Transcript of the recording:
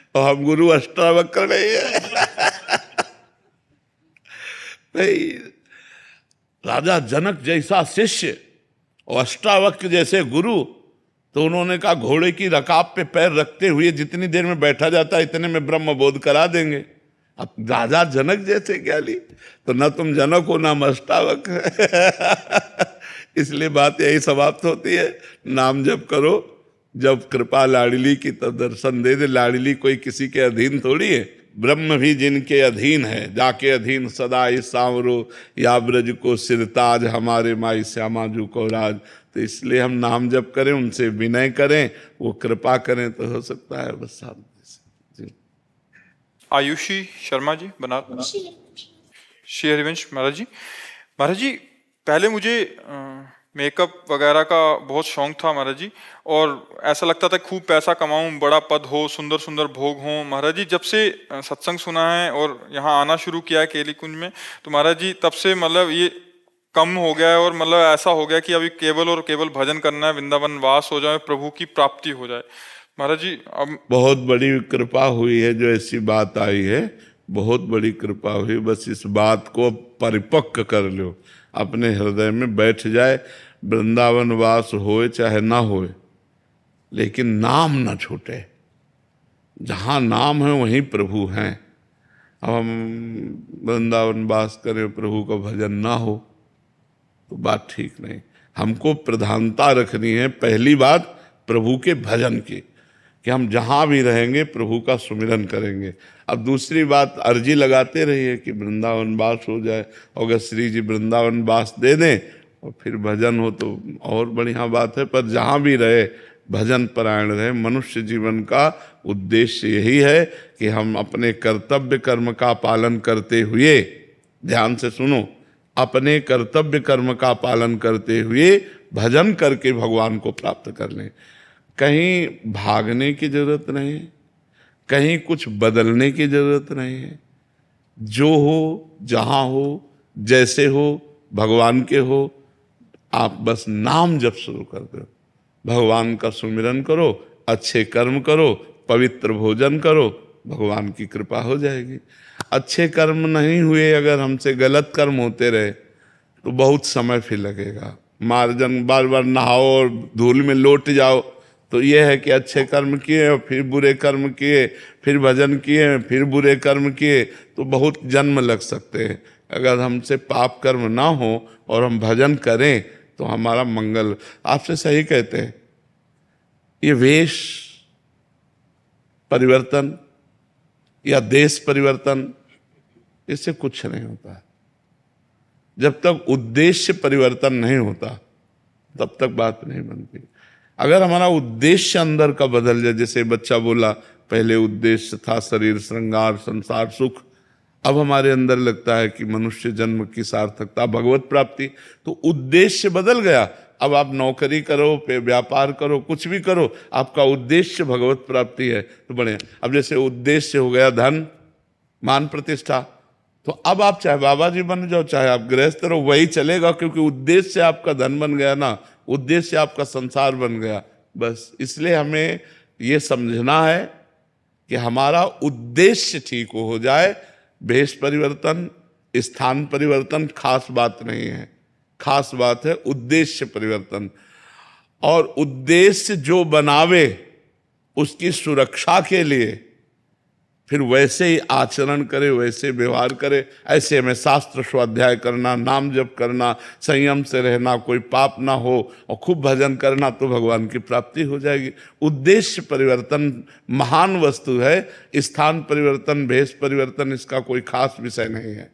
और हम गुरु अष्टावक्र नहीं है। भाई राजा जनक जैसा शिष्य और अष्टावक्र जैसे गुरु, तो उन्होंने कहा घोड़े की रकाब पे पैर रखते हुए जितनी देर में बैठा जाता है इतने में ब्रह्म बोध करा देंगे। अब राजा जनक जैसे ज्ञानी, तो न तुम जनक हो ना अष्टावक्र। इसलिए बात यही समाप्त होती है, नाम जप करो, जब कृपा लाडली की तब दर्शन दे दे। लाडली कोई किसी के अधीन थोड़ी है, ब्रह्म भी जिनके अधीन है, जाके अधीन सदा इस सांवरो या ब्रज को सिरताज, हमारे माई श्यामाजू को राज। तो इसलिए हम नाम जप करें, उनसे विनय करें, वो कृपा करें तो हो सकता है बस शांति से। जी आयुषी शर्मा जी बना श्री हरिवंश महाराज जी। महाराज जी पहले मुझे मेकअप वगैरह का बहुत शौक था महाराज जी, और ऐसा लगता था खूब पैसा कमाऊं, बड़ा पद हो, सुंदर सुंदर भोग हो। महाराज जी जब से सत्संग सुना है और यहाँ आना शुरू किया है केली कुंज में, तो महाराज जी तब से मतलब ये कम हो गया है, और मतलब ऐसा हो गया कि अभी केवल और केवल भजन करना है, वृंदावन वास हो जाए, प्रभु की प्राप्ति हो जाए। महाराज जी अब बहुत बड़ी कृपा हुई है जो ऐसी बात आई है, बहुत बड़ी कृपा हुई। बस इस बात को परिपक्व कर लो, अपने हृदय में बैठ जाए। वृंदावन वास होए चाहे ना होए, लेकिन नाम ना छूटे। जहाँ नाम है वहीं प्रभु हैं। अब हम वृंदावन वास करें, प्रभु का भजन ना हो तो बात ठीक नहीं। हमको प्रधानता रखनी है पहली बात प्रभु के भजन की, कि हम जहाँ भी रहेंगे प्रभु का सुमिरन करेंगे। अब दूसरी बात अर्जी लगाते रहिए कि वृंदावन वास हो जाए, अगर श्री जी वृंदावन वास दे दें और फिर भजन हो तो और बढ़िया बात है। पर जहाँ भी रहे भजन परायण रहे। मनुष्य जीवन का उद्देश्य यही है कि हम अपने कर्तव्य कर्म का पालन करते हुए, ध्यान से सुनो, अपने कर्तव्य कर्म का पालन करते हुए भजन करके भगवान को प्राप्त कर लें। कहीं भागने की जरूरत नहीं है, कहीं कुछ बदलने की जरूरत नहीं है। जो हो, जहाँ हो, जैसे हो, भगवान के हो, आप बस नाम जप शुरू कर दो, भगवान का सुमिरन करो, अच्छे कर्म करो, पवित्र भोजन करो, भगवान की कृपा हो जाएगी। अच्छे कर्म नहीं हुए, अगर हमसे गलत कर्म होते रहे तो बहुत समय फिर लगेगा। मार्जन बार बार नहाओ और धूल में लौट जाओ, तो यह है कि अच्छे कर्म किए और फिर बुरे कर्म किए, फिर भजन किए, फिर बुरे कर्म किए, तो बहुत जन्म लग सकते हैं। अगर हमसे पाप कर्म ना हो और हम भजन करें तो हमारा मंगल। आपसे सही कहते हैं, ये वेश परिवर्तन या देश परिवर्तन, इससे कुछ नहीं होता। जब तक उद्देश्य परिवर्तन नहीं होता तब तक बात नहीं बनती। अगर हमारा उद्देश्य अंदर का बदल जाए, जैसे बच्चा बोला पहले उद्देश्य था शरीर श्रृंगार संसार सुख, अब हमारे अंदर लगता है कि मनुष्य जन्म की सार्थकता भगवत प्राप्ति, तो उद्देश्य बदल गया। अब आप नौकरी करो, व्यापार करो, कुछ भी करो, आपका उद्देश्य भगवत प्राप्ति है तो बढ़िया। अब जैसे उद्देश्य हो गया धन मान प्रतिष्ठा, तो अब आप चाहे बाबा जी बन जाओ, चाहे आप गृहस्थ रहो, वही चलेगा, क्योंकि उद्देश्य आपका धन बन गया ना, उद्देश्य आपका संसार बन गया। बस इसलिए हमें ये समझना है कि हमारा उद्देश्य ठीक हो जाए। भेष परिवर्तन, स्थान परिवर्तन खास बात नहीं है, खास बात है उद्देश्य परिवर्तन। और उद्देश्य जो बनावे उसकी सुरक्षा के लिए फिर वैसे ही आचरण करे, वैसे व्यवहार करे। ऐसे में शास्त्र स्वाध्याय करना, नाम जप करना, संयम से रहना, कोई पाप ना हो और खूब भजन करना, तो भगवान की प्राप्ति हो जाएगी। उद्देश्य परिवर्तन महान वस्तु है, स्थान परिवर्तन, भेष परिवर्तन इसका कोई खास विषय नहीं है।